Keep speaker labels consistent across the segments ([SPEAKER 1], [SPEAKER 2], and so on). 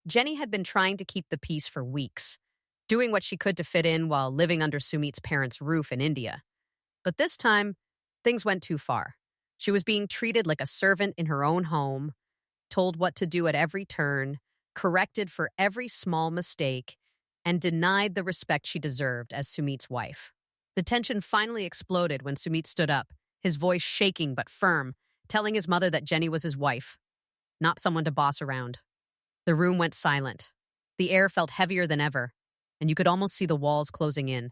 [SPEAKER 1] Jenny had been trying to keep the peace for weeks, doing what she could to fit in while living under Sumit's parents' roof in India. But this time, things went too far. She was being treated like a servant in her own home, told what to do at every turn, corrected for every small mistake, and denied the respect she deserved as Sumit's wife. The tension finally exploded when Sumit stood up, his voice shaking but firm, telling his mother that Jenny was his wife, not someone to boss around. The room went silent. The air felt heavier than ever, and you could almost see the walls closing in.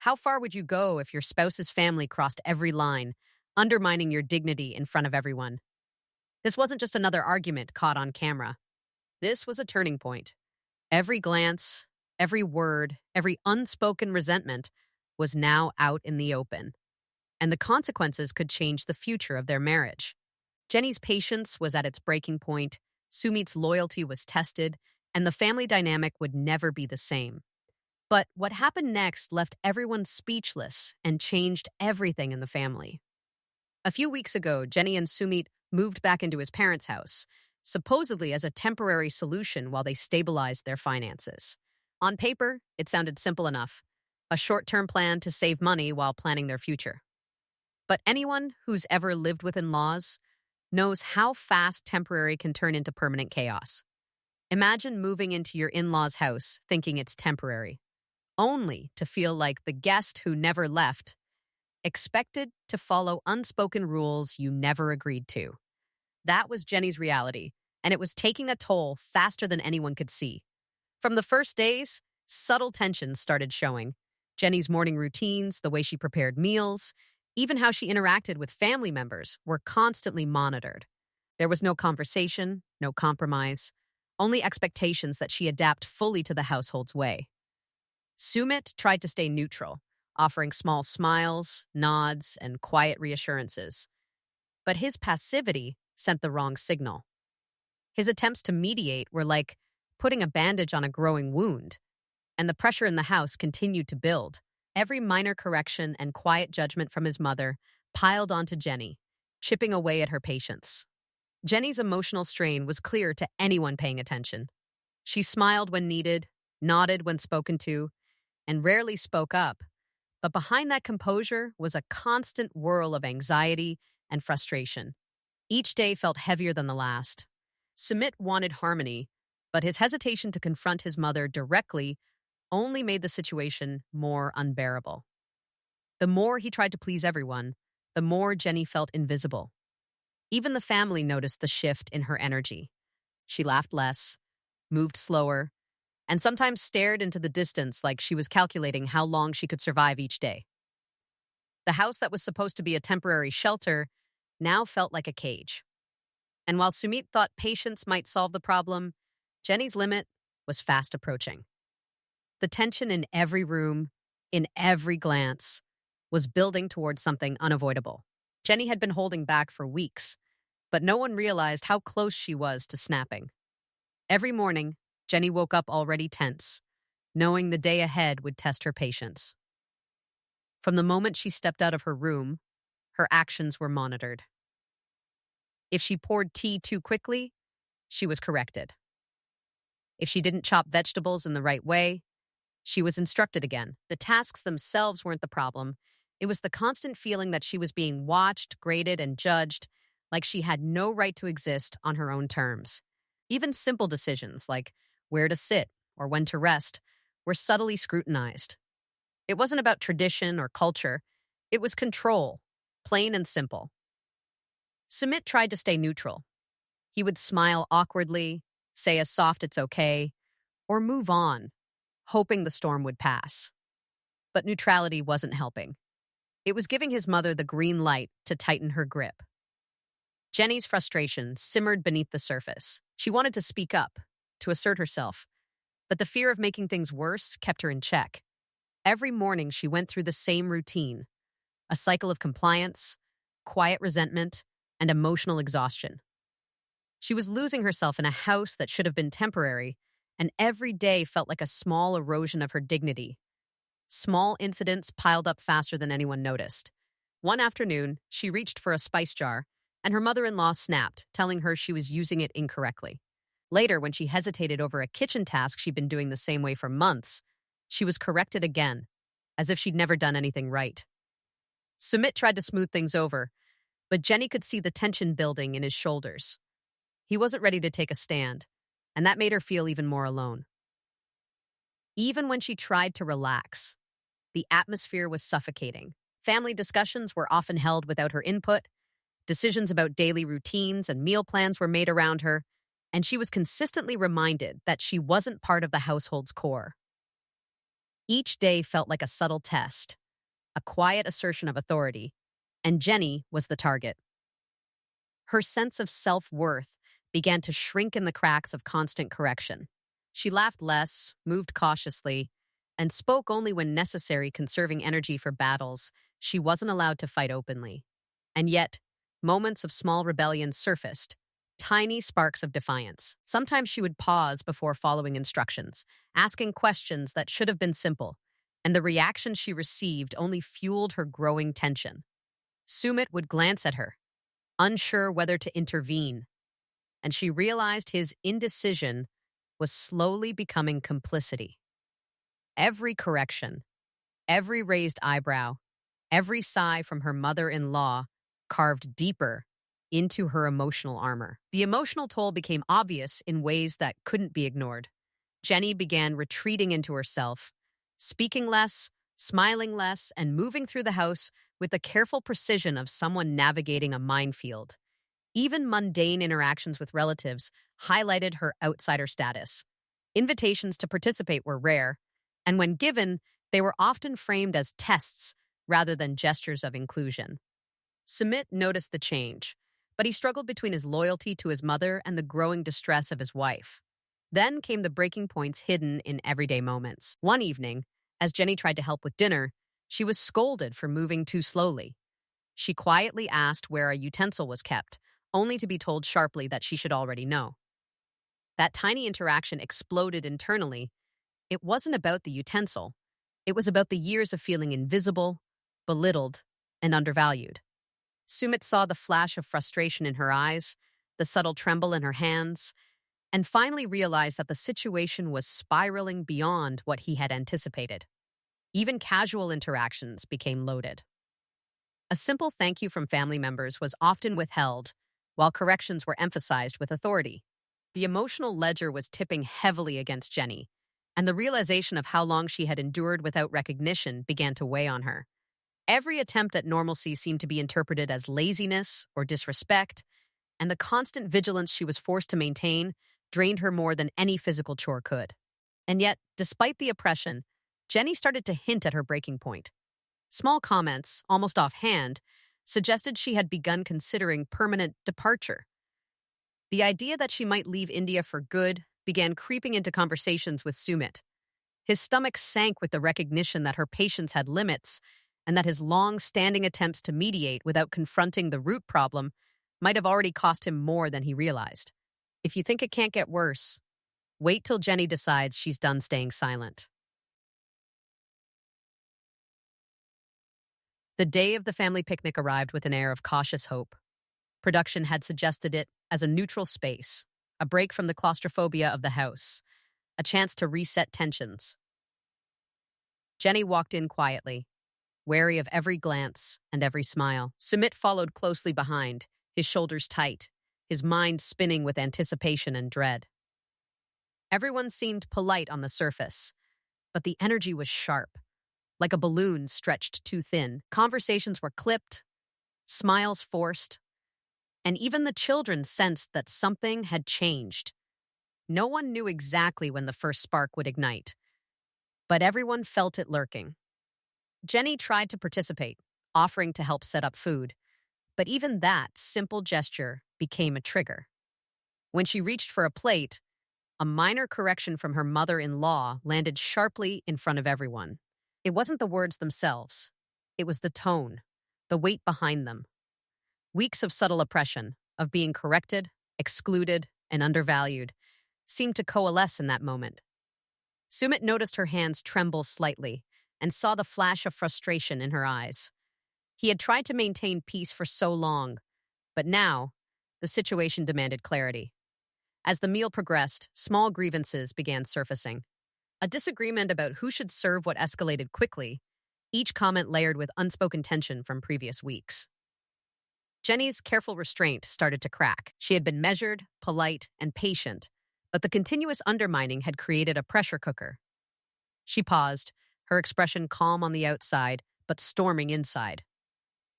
[SPEAKER 1] How far would you go if your spouse's family crossed every line, undermining your dignity in front of everyone? This wasn't just another argument caught on camera. This was a turning point. Every glance, every word, every unspoken resentment was now out in the open, and the consequences could change the future of their marriage. Jenny's patience was at its breaking point, Sumit's loyalty was tested, and the family dynamic would never be the same. But what happened next left everyone speechless and changed everything in the family. A few weeks ago, Jenny and Sumit moved back into his parents' house, supposedly as a temporary solution while they stabilized their finances. On paper, it sounded simple enough, a short-term plan to save money while planning their future. But anyone who's ever lived with in-laws knows how fast temporary can turn into permanent chaos. Imagine moving into your in-laws' house thinking it's temporary, only to feel like the guest who never left, expected to follow unspoken rules you never agreed to. That was Jenny's reality, and it was taking a toll faster than anyone could see. From the first days, subtle tensions started showing. Jenny's morning routines, the way she prepared meals, even how she interacted with family members were constantly monitored. There was no conversation, no compromise, only expectations that she adapt fully to the household's way. Sumit tried to stay neutral, offering small smiles, nods, and quiet reassurances. But his passivity sent the wrong signal. His attempts to mediate were like putting a bandage on a growing wound, and the pressure in the house continued to build. Every minor correction and quiet judgment from his mother piled onto Jenny, chipping away at her patience. Jenny's emotional strain was clear to anyone paying attention. She smiled when needed, nodded when spoken to, and rarely spoke up. But behind that composure was a constant whirl of anxiety and frustration. Each day felt heavier than the last. Sumit wanted harmony, but his hesitation to confront his mother directly only made the situation more unbearable. The more he tried to please everyone, the more Jenny felt invisible. Even the family noticed the shift in her energy. She laughed less, moved slower, and sometimes stared into the distance like she was calculating how long she could survive each day. The house that was supposed to be a temporary shelter now felt like a cage. And while Sumit thought patience might solve the problem, Jenny's limit was fast approaching. The tension in every room, in every glance, was building towards something unavoidable. Jenny had been holding back for weeks, but no one realized how close she was to snapping. Every morning, Jenny woke up already tense, knowing the day ahead would test her patience. From the moment she stepped out of her room, her actions were monitored. If she poured tea too quickly, she was corrected. If she didn't chop vegetables in the right way, she was instructed again. The tasks themselves weren't the problem. It was the constant feeling that she was being watched, graded, and judged, like she had no right to exist on her own terms. Even simple decisions like where to sit or when to rest were subtly scrutinized. It wasn't about tradition or culture. It was control, plain and simple. Sumit tried to stay neutral. He would smile awkwardly, say a soft "it's okay," or move on, hoping the storm would pass. But neutrality wasn't helping. It was giving his mother the green light to tighten her grip. Jenny's frustration simmered beneath the surface. She wanted to speak up, to assert herself, but the fear of making things worse kept her in check. Every morning she went through the same routine, a cycle of compliance, quiet resentment, and emotional exhaustion. She was losing herself in a house that should have been temporary, and every day felt like a small erosion of her dignity. Small incidents piled up faster than anyone noticed. One afternoon, she reached for a spice jar, and her mother-in-law snapped, telling her she was using it incorrectly. Later, when she hesitated over a kitchen task she'd been doing the same way for months, she was corrected again, as if she'd never done anything right. Sumit tried to smooth things over, but Jenny could see the tension building in his shoulders. He wasn't ready to take a stand, and that made her feel even more alone. Even when she tried to relax, the atmosphere was suffocating. Family discussions were often held without her input, decisions about daily routines and meal plans were made around her, and she was consistently reminded that she wasn't part of the household's core. Each day felt like a subtle test, a quiet assertion of authority, and Jenny was the target. Her sense of self-worth began to shrink in the cracks of constant correction. She laughed less, moved cautiously, and spoke only when necessary, conserving energy for battles she wasn't allowed to fight openly. And yet, moments of small rebellion surfaced, tiny sparks of defiance. Sometimes she would pause before following instructions, asking questions that should have been simple, and the reaction she received only fueled her growing tension. Sumit would glance at her, unsure whether to intervene, and she realized his indecision was slowly becoming complicity. Every correction, every raised eyebrow, every sigh from her mother-in-law carved deeper into her emotional armor. The emotional toll became obvious in ways that couldn't be ignored. Jenny began retreating into herself, speaking less, smiling less, and moving through the house with the careful precision of someone navigating a minefield. Even mundane interactions with relatives highlighted her outsider status. Invitations to participate were rare, and when given, they were often framed as tests rather than gestures of inclusion. Sumit noticed the change, but he struggled between his loyalty to his mother and the growing distress of his wife. Then came the breaking points hidden in everyday moments. One evening, as Jenny tried to help with dinner, she was scolded for moving too slowly. She quietly asked where a utensil was kept, only to be told sharply that she should already know. That tiny interaction exploded internally. It wasn't about the utensil. It was about the years of feeling invisible, belittled, and undervalued. Sumit saw the flash of frustration in her eyes, the subtle tremble in her hands, and finally realized that the situation was spiraling beyond what he had anticipated. Even casual interactions became loaded. A simple thank you from family members was often withheld, while corrections were emphasized with authority. The emotional ledger was tipping heavily against Jenny, and the realization of how long she had endured without recognition began to weigh on her. Every attempt at normalcy seemed to be interpreted as laziness or disrespect, and the constant vigilance she was forced to maintain drained her more than any physical chore could. And yet, despite the oppression, Jenny started to hint at her breaking point. Small comments, almost offhand, suggested she had begun considering permanent departure. The idea that she might leave India for good began creeping into conversations with Sumit. His stomach sank with the recognition that her patience had limits, and that his long-standing attempts to mediate without confronting the root problem might have already cost him more than he realized. If you think it can't get worse, wait till Jenny decides she's done staying silent. The day of the family picnic arrived with an air of cautious hope. Production had suggested it as a neutral space, a break from the claustrophobia of the house, a chance to reset tensions. Jenny walked in quietly, wary of every glance and every smile. Sumit followed closely behind, his shoulders tight, his mind spinning with anticipation and dread. Everyone seemed polite on the surface, but the energy was sharp, like a balloon stretched too thin. Conversations were clipped, smiles forced, and even the children sensed that something had changed. No one knew exactly when the first spark would ignite, but everyone felt it lurking. Jenny tried to participate, offering to help set up food, but even that simple gesture became a trigger. When she reached for a plate, a minor correction from her mother-in-law landed sharply in front of everyone. It wasn't the words themselves. It was the tone, the weight behind them. Weeks of subtle oppression, of being corrected, excluded, and undervalued, seemed to coalesce in that moment. Sumit noticed her hands tremble slightly and saw the flash of frustration in her eyes. He had tried to maintain peace for so long, but now the situation demanded clarity. As the meal progressed, small grievances began surfacing. A disagreement about who should serve what escalated quickly, each comment layered with unspoken tension from previous weeks. Jenny's careful restraint started to crack. She had been measured, polite, and patient, but the continuous undermining had created a pressure cooker. She paused, her expression calm on the outside, but storming inside.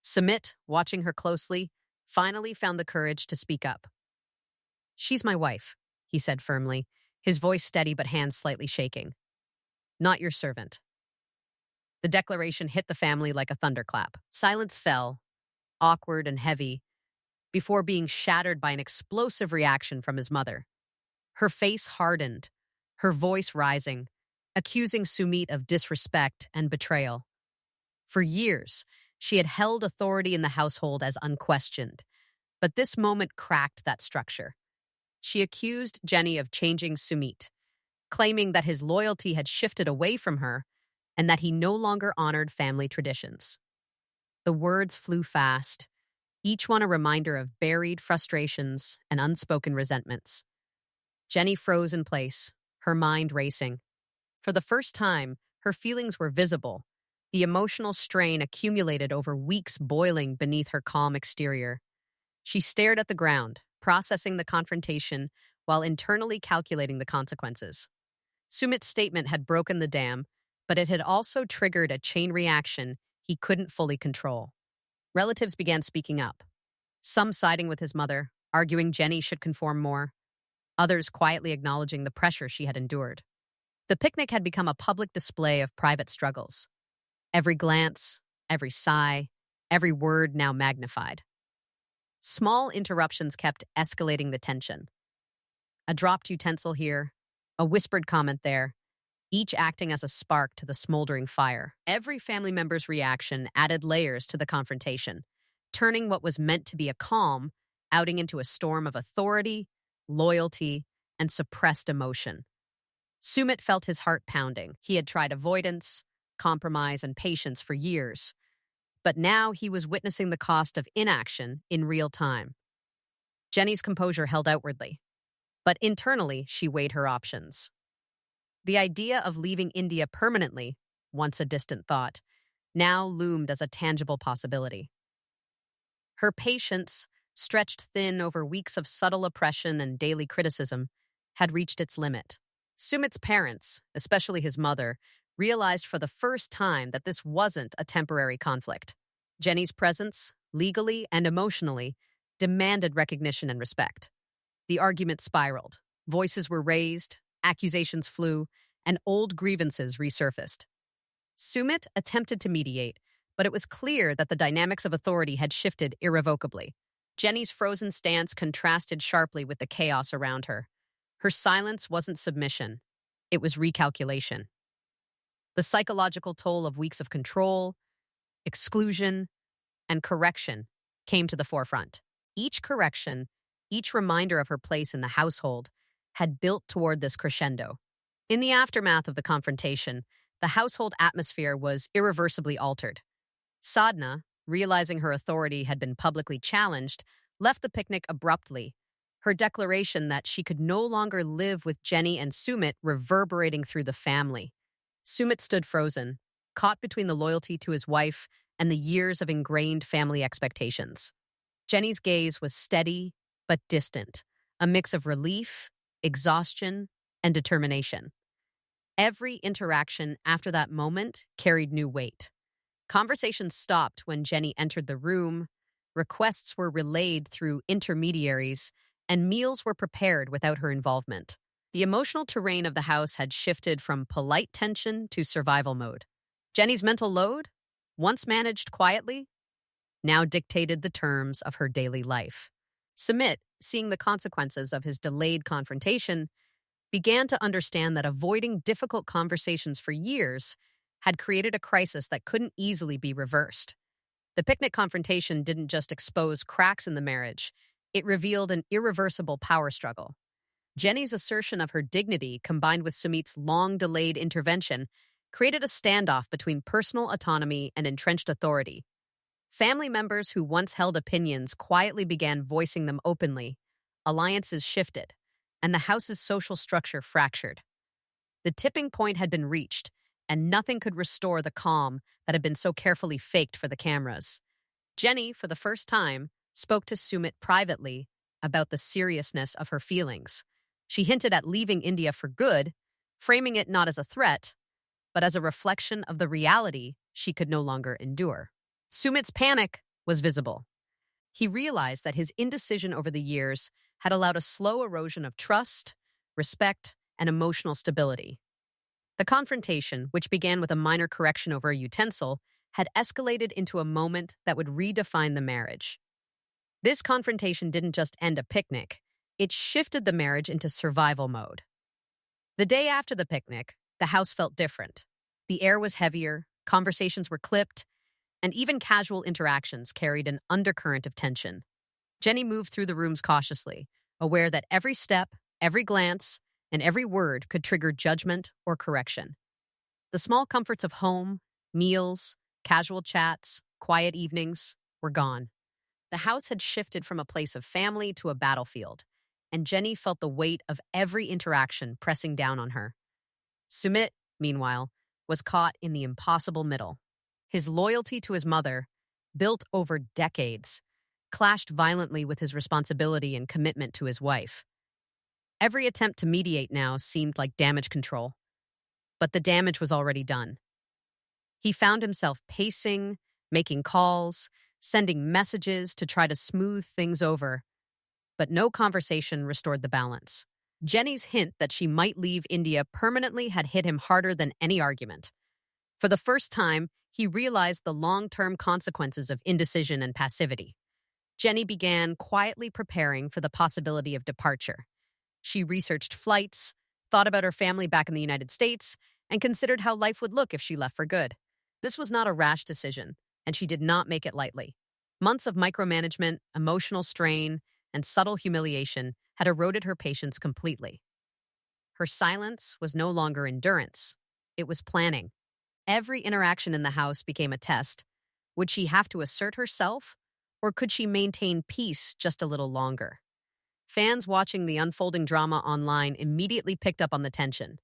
[SPEAKER 1] Sumit, watching her closely, finally found the courage to speak up. "She's my wife," he said firmly, his voice steady but hands slightly shaking. "Not your servant." The declaration hit the family like a thunderclap. Silence fell, awkward and heavy, before being shattered by an explosive reaction from his mother. Her face hardened, her voice rising, accusing Sumit of disrespect and betrayal. For years, she had held authority in the household as unquestioned, but this moment cracked that structure. She accused Jenny of changing Sumit, claiming that his loyalty had shifted away from her and that he no longer honored family traditions. The words flew fast, each one a reminder of buried frustrations and unspoken resentments. Jenny froze in place, her mind racing. For the first time, her feelings were visible, the emotional strain accumulated over weeks boiling beneath her calm exterior. She stared at the ground, processing the confrontation while internally calculating the consequences. Sumit's statement had broken the dam, but it had also triggered a chain reaction he couldn't fully control. Relatives began speaking up, some siding with his mother, arguing Jenny should conform more, others quietly acknowledging the pressure she had endured. The picnic had become a public display of private struggles. Every glance, every sigh, every word now magnified. Small interruptions kept escalating the tension. A dropped utensil here, a whispered comment there, each acting as a spark to the smoldering fire. Every family member's reaction added layers to the confrontation, turning what was meant to be a calm outing into a storm of authority, loyalty, and suppressed emotion. Sumit felt his heart pounding. He had tried avoidance, compromise, and patience for years, but now he was witnessing the cost of inaction in real time. Jenny's composure held outwardly, but internally she weighed her options. The idea of leaving India permanently, once a distant thought, now loomed as a tangible possibility. Her patience, stretched thin over weeks of subtle oppression and daily criticism, had reached its limit. Sumit's parents, especially his mother, realized for the first time that this wasn't a temporary conflict. Jenny's presence, legally and emotionally, demanded recognition and respect. The argument spiraled. Voices were raised, accusations flew, and old grievances resurfaced. Sumit attempted to mediate, but it was clear that the dynamics of authority had shifted irrevocably. Jenny's frozen stance contrasted sharply with the chaos around her. Her silence wasn't submission, it was recalculation. The psychological toll of weeks of control, exclusion, and correction came to the forefront. Each correction, each reminder of her place in the household, had built toward this crescendo. In the aftermath of the confrontation, the household atmosphere was irreversibly altered. Sadna, realizing her authority had been publicly challenged, left the picnic abruptly, her declaration that she could no longer live with Jenny and Sumit reverberating through the family. Sumit stood frozen, caught between the loyalty to his wife and the years of ingrained family expectations. Jenny's gaze was steady but distant, a mix of relief, exhaustion, and determination. Every interaction after that moment carried new weight. Conversations stopped when Jenny entered the room, requests were relayed through intermediaries, and meals were prepared without her involvement. The emotional terrain of the house had shifted from polite tension to survival mode. Jenny's mental load, once managed quietly, now dictated the terms of her daily life. Sumit, seeing the consequences of his delayed confrontation, began to understand that avoiding difficult conversations for years had created a crisis that couldn't easily be reversed. The picnic confrontation didn't just expose cracks in the marriage, it revealed an irreversible power struggle. Jenny's assertion of her dignity, combined with Sumit's long-delayed intervention, created a standoff between personal autonomy and entrenched authority. Family members who once held opinions quietly began voicing them openly. Alliances shifted, and the house's social structure fractured. The tipping point had been reached, and nothing could restore the calm that had been so carefully faked for the cameras. Jenny, for the first time, spoke to Sumit privately about the seriousness of her feelings. She hinted at leaving India for good, framing it not as a threat, but as a reflection of the reality she could no longer endure. Sumit's panic was visible. He realized that his indecision over the years had allowed a slow erosion of trust, respect, and emotional stability. The confrontation, which began with a minor correction over a utensil, had escalated into a moment that would redefine the marriage. This confrontation didn't just end a picnic, it shifted the marriage into survival mode. The day after the picnic, the house felt different. The air was heavier, conversations were clipped, and even casual interactions carried an undercurrent of tension. Jenny moved through the rooms cautiously, aware that every step, every glance, and every word could trigger judgment or correction. The small comforts of home, meals, casual chats, quiet evenings were gone. The house had shifted from a place of family to a battlefield, and Jenny felt the weight of every interaction pressing down on her. Sumit, meanwhile, was caught in the impossible middle. His loyalty to his mother, built over decades, clashed violently with his responsibility and commitment to his wife. Every attempt to mediate now seemed like damage control, but the damage was already done. He found himself pacing, making calls, sending messages to try to smooth things over, but no conversation restored the balance. Jenny's hint that she might leave India permanently had hit him harder than any argument. For the first time, he realized the long-term consequences of indecision and passivity. Jenny began quietly preparing for the possibility of departure. She researched flights, thought about her family back in the United States, and considered how life would look if she left for good. This was not a rash decision, and she did not make it lightly. Months of micromanagement, emotional strain, and subtle humiliation had eroded her patience completely. Her silence was no longer endurance. It was planning. Every interaction in the house became a test. Would she have to assert herself, or could she maintain peace just a little longer? Fans watching the unfolding drama online immediately picked up on the tension.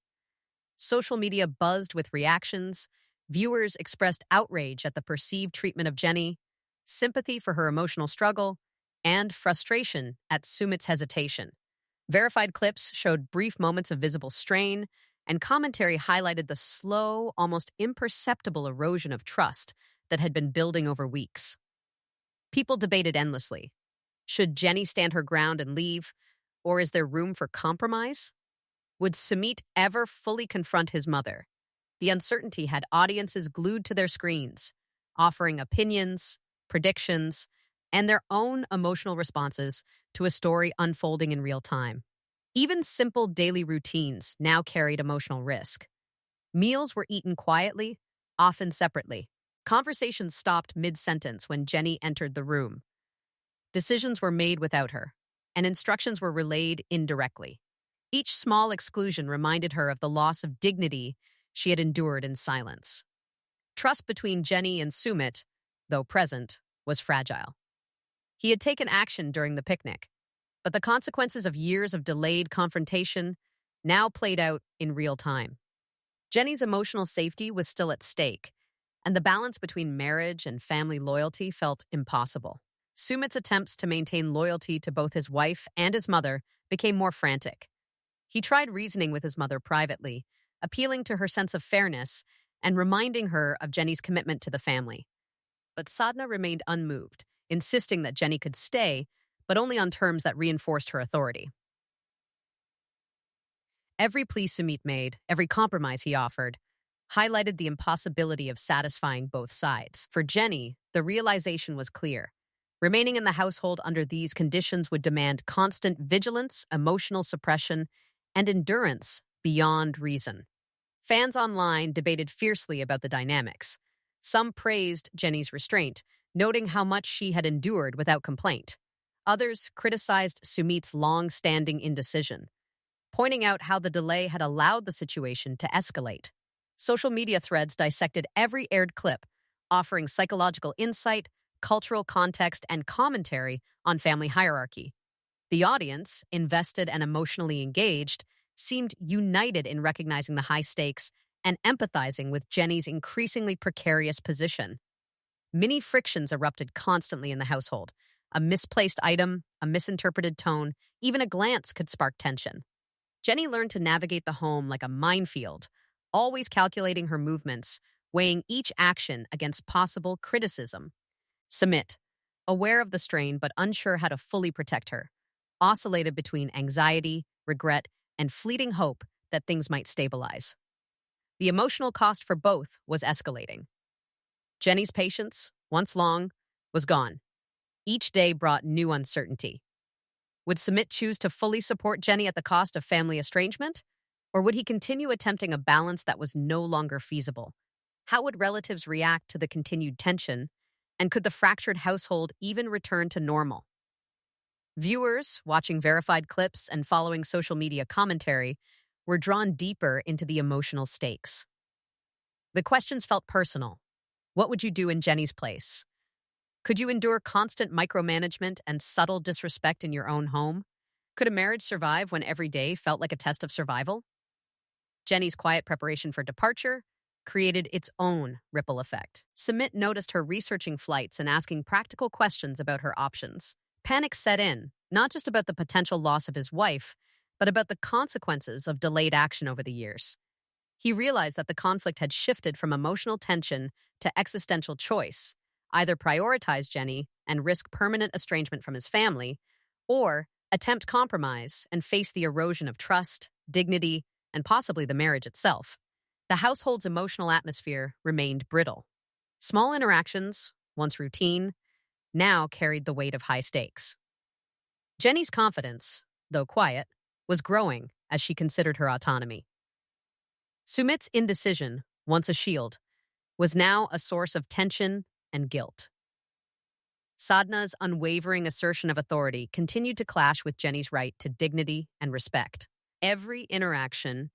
[SPEAKER 1] Social media buzzed with reactions. Viewers expressed outrage at the perceived treatment of Jenny, sympathy for her emotional struggle, and frustration at Sumit's hesitation. Verified clips showed brief moments of visible strain, and commentary highlighted the slow, almost imperceptible erosion of trust that had been building over weeks. People debated endlessly. Should Jenny stand her ground and leave, or is there room for compromise? Would Sumit ever fully confront his mother? The uncertainty had audiences glued to their screens, offering opinions, predictions, and their own emotional responses to a story unfolding in real time. Even simple daily routines now carried emotional risk. Meals were eaten quietly, often separately. Conversations stopped mid-sentence when Jenny entered the room. Decisions were made without her, and instructions were relayed indirectly. Each small exclusion reminded her of the loss of dignity she had endured in silence. Trust between Jenny and Sumit, though present, was fragile. He had taken action during the picnic, but the consequences of years of delayed confrontation now played out in real time. Jenny's emotional safety was still at stake, and the balance between marriage and family loyalty felt impossible. Sumit's attempts to maintain loyalty to both his wife and his mother became more frantic. He tried reasoning with his mother privately, appealing to her sense of fairness and reminding her of Jenny's commitment to the family. But Sadna remained unmoved, insisting that Jenny could stay, but only on terms that reinforced her authority. Every plea Sumit made, every compromise he offered, highlighted the impossibility of satisfying both sides. For Jenny, the realization was clear. Remaining in the household under these conditions would demand constant vigilance, emotional suppression, and endurance beyond reason. Fans online debated fiercely about the dynamics. Some praised Jenny's restraint, noting how much she had endured without complaint. Others criticized Sumit's long-standing indecision, pointing out how the delay had allowed the situation to escalate. Social media threads dissected every aired clip, offering psychological insight, cultural context, and commentary on family hierarchy. The audience, invested and emotionally engaged, seemed united in recognizing the high stakes and empathizing with Jenny's increasingly precarious position. Many frictions erupted constantly in the household. A misplaced item, a misinterpreted tone, even a glance could spark tension. Jenny learned to navigate the home like a minefield, always calculating her movements, weighing each action against possible criticism. Sumit, aware of the strain but unsure how to fully protect her, oscillated between anxiety, regret, and fleeting hope that things might stabilize. The emotional cost for both was escalating. Jenny's patience, once long, was gone. Each day brought new uncertainty. Would Sumit choose to fully support Jenny at the cost of family estrangement? Or would he continue attempting a balance that was no longer feasible? How would relatives react to the continued tension? And could the fractured household even return to normal? Viewers, watching verified clips and following social media commentary, were drawn deeper into the emotional stakes. The questions felt personal. What would you do in Jenny's place? Could you endure constant micromanagement and subtle disrespect in your own home? Could a marriage survive when every day felt like a test of survival? Jenny's quiet preparation for departure created its own ripple effect. Sumit noticed her researching flights and asking practical questions about her options. Panic set in, not just about the potential loss of his wife, but about the consequences of delayed action over the years. He realized that the conflict had shifted from emotional tension to existential choice: either prioritize Jenny and risk permanent estrangement from his family, or attempt compromise and face the erosion of trust, dignity, and possibly the marriage itself. The household's emotional atmosphere remained brittle. Small interactions, once routine, now carried the weight of high stakes. Jenny's confidence, though quiet, was growing as she considered her autonomy. Sumit's indecision, once a shield, was now a source of tension and guilt. Sadna's unwavering assertion of authority continued to clash with Jenny's right to dignity and respect. Every interaction,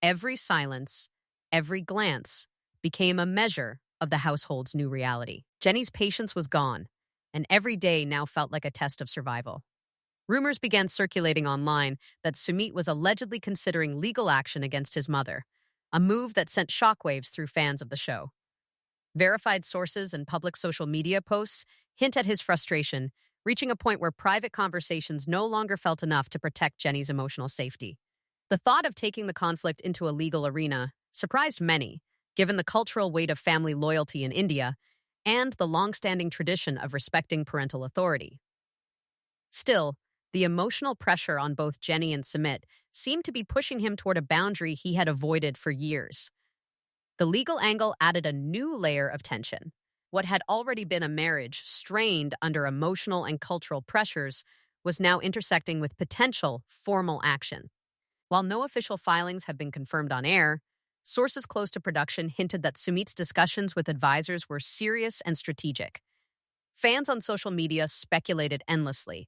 [SPEAKER 1] every silence, every glance became a measure of the household's new reality. Jenny's patience was gone, and every day now felt like a test of survival. Rumors began circulating online that Sumit was allegedly considering legal action against his mother, a move that sent shockwaves through fans of the show. Verified sources and public social media posts hint at his frustration, reaching a point where private conversations no longer felt enough to protect Jenny's emotional safety. The thought of taking the conflict into a legal arena surprised many, given the cultural weight of family loyalty in India and the long-standing tradition of respecting parental authority. Still, the emotional pressure on both Jenny and Sumit seemed to be pushing him toward a boundary he had avoided for years. The legal angle added a new layer of tension. What had already been a marriage strained under emotional and cultural pressures was now intersecting with potential formal action. While no official filings have been confirmed on air, sources close to production hinted that Sumit's discussions with advisors were serious and strategic. Fans on social media speculated endlessly.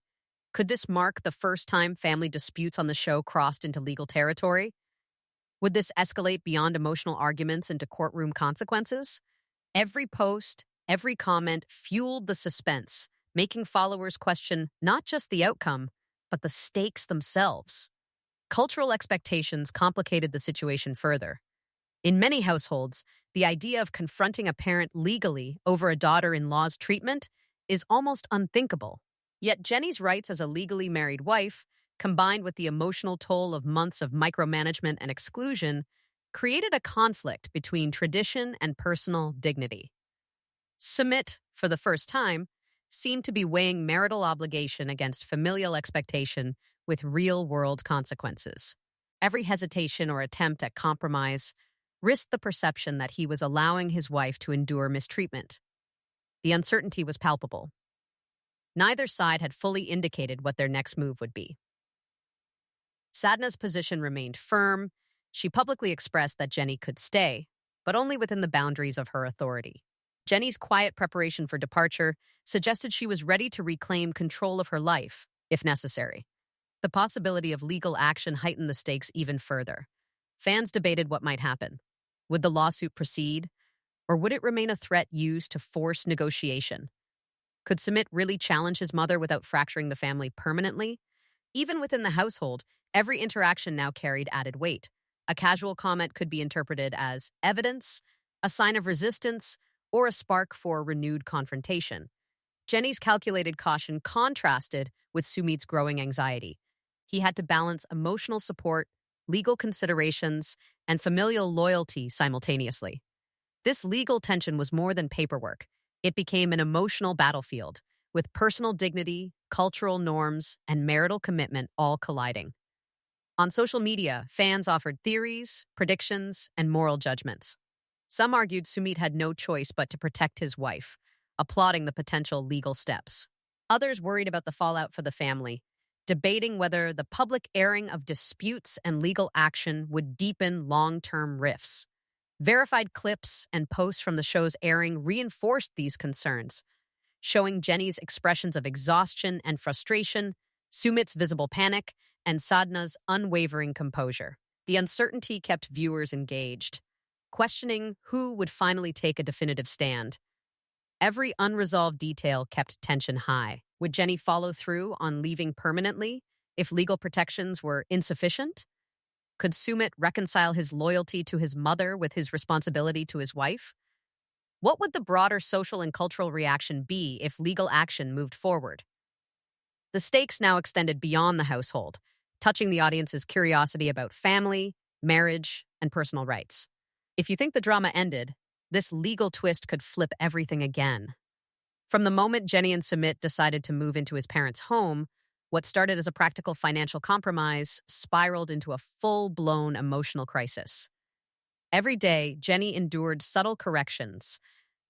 [SPEAKER 1] Could this mark the first time family disputes on the show crossed into legal territory? Would this escalate beyond emotional arguments into courtroom consequences? Every post, every comment fueled the suspense, making followers question not just the outcome, but the stakes themselves. Cultural expectations complicated the situation further. In many households, the idea of confronting a parent legally over a daughter-in-law's treatment is almost unthinkable. Yet Jenny's rights as a legally married wife, combined with the emotional toll of months of micromanagement and exclusion, created a conflict between tradition and personal dignity. Sumit, for the first time, seemed to be weighing marital obligation against familial expectation with real-world consequences. Every hesitation or attempt at compromise risked the perception that he was allowing his wife to endure mistreatment. The uncertainty was palpable. Neither side had fully indicated what their next move would be. Sadna's position remained firm. She publicly expressed that Jenny could stay, but only within the boundaries of her authority. Jenny's quiet preparation for departure suggested she was ready to reclaim control of her life, if necessary. The possibility of legal action heightened the stakes even further. Fans debated what might happen. Would the lawsuit proceed, or would it remain a threat used to force negotiation? Could Sumit really challenge his mother without fracturing the family permanently? Even within the household, every interaction now carried added weight. A casual comment could be interpreted as evidence, a sign of resistance, or a spark for renewed confrontation. Jenny's calculated caution contrasted with Sumit's growing anxiety. He had to balance emotional support, legal considerations, and familial loyalty simultaneously. This legal tension was more than paperwork. It became an emotional battlefield, with personal dignity, cultural norms, and marital commitment all colliding. On social media, fans offered theories, predictions, and moral judgments. Some argued Sumit had no choice but to protect his wife, applauding the potential legal steps. Others worried about the fallout for the family, debating whether the public airing of disputes and legal action would deepen long-term rifts. Verified clips and posts from the show's airing reinforced these concerns, showing Jenny's expressions of exhaustion and frustration, Sumit's visible panic, and Sadna's unwavering composure. The uncertainty kept viewers engaged, questioning who would finally take a definitive stand. Every unresolved detail kept tension high. Would Jenny follow through on leaving permanently if legal protections were insufficient? Could Sumit reconcile his loyalty to his mother with his responsibility to his wife? What would the broader social and cultural reaction be if legal action moved forward? The stakes now extended beyond the household, touching the audience's curiosity about family, marriage, and personal rights. If you think the drama ended, this legal twist could flip everything again. From the moment Jenny and Sumit decided to move into his parents' home, what started as a practical financial compromise spiraled into a full-blown emotional crisis. Every day, Jenny endured subtle corrections,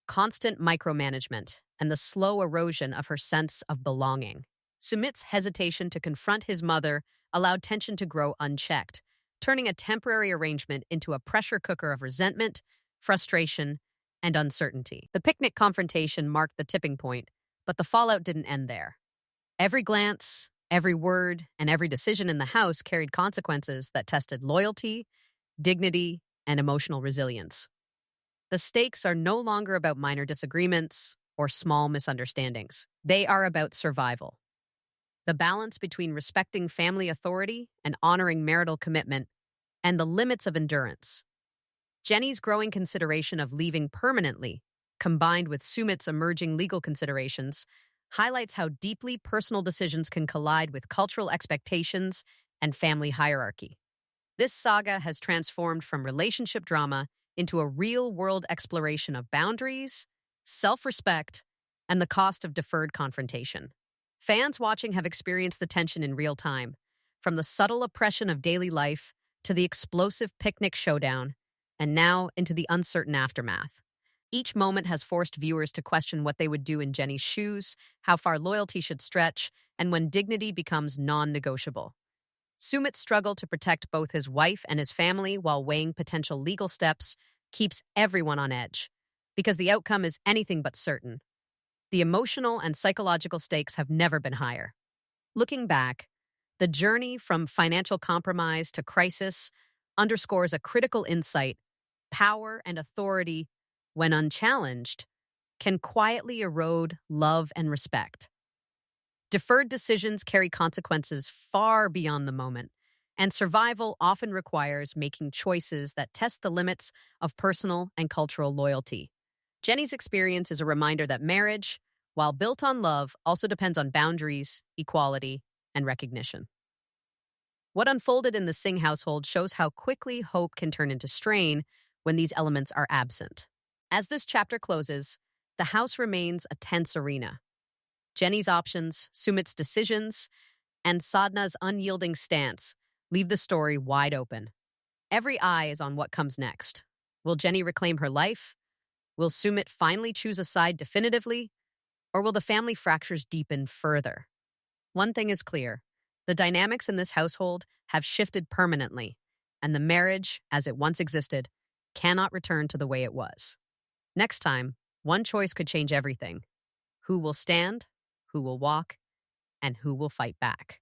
[SPEAKER 1] constant micromanagement, and the slow erosion of her sense of belonging. Sumit's hesitation to confront his mother allowed tension to grow unchecked, turning a temporary arrangement into a pressure cooker of resentment, frustration, and uncertainty. The picnic confrontation marked the tipping point, but the fallout didn't end there. Every glance, every word, and every decision in the house carried consequences that tested loyalty, dignity, and emotional resilience. The stakes are no longer about minor disagreements or small misunderstandings. They are about survival. The balance between respecting family authority and honoring marital commitment, and the limits of endurance. Jenny's growing consideration of leaving permanently, combined with Sumit's emerging legal considerations, highlights how deeply personal decisions can collide with cultural expectations and family hierarchy. This saga has transformed from relationship drama into a real-world exploration of boundaries, self-respect, and the cost of deferred confrontation. Fans watching have experienced the tension in real time, from the subtle oppression of daily life to the explosive picnic showdown, and now into the uncertain aftermath. Each moment has forced viewers to question what they would do in Jenny's shoes, how far loyalty should stretch, and when dignity becomes non-negotiable. Sumit's struggle to protect both his wife and his family while weighing potential legal steps keeps everyone on edge, because the outcome is anything but certain. The emotional and psychological stakes have never been higher. Looking back, the journey from financial compromise to crisis underscores a critical insight: power and authority, when unchallenged, can quietly erode love and respect. Deferred decisions carry consequences far beyond the moment, and survival often requires making choices that test the limits of personal and cultural loyalty. Jenny's experience is a reminder that marriage, while built on love, also depends on boundaries, equality, and recognition. What unfolded in the Singh household shows how quickly hope can turn into strain when these elements are absent. As this chapter closes, the house remains a tense arena. Jenny's options, Sumit's decisions, and Sadna's unyielding stance leave the story wide open. Every eye is on what comes next. Will Jenny reclaim her life? Will Sumit finally choose a side definitively? Or will the family fractures deepen further? One thing is clear: the dynamics in this household have shifted permanently, and the marriage, as it once existed, cannot return to the way it was. Next time, one choice could change everything: who will stand, who will walk, and who will fight back.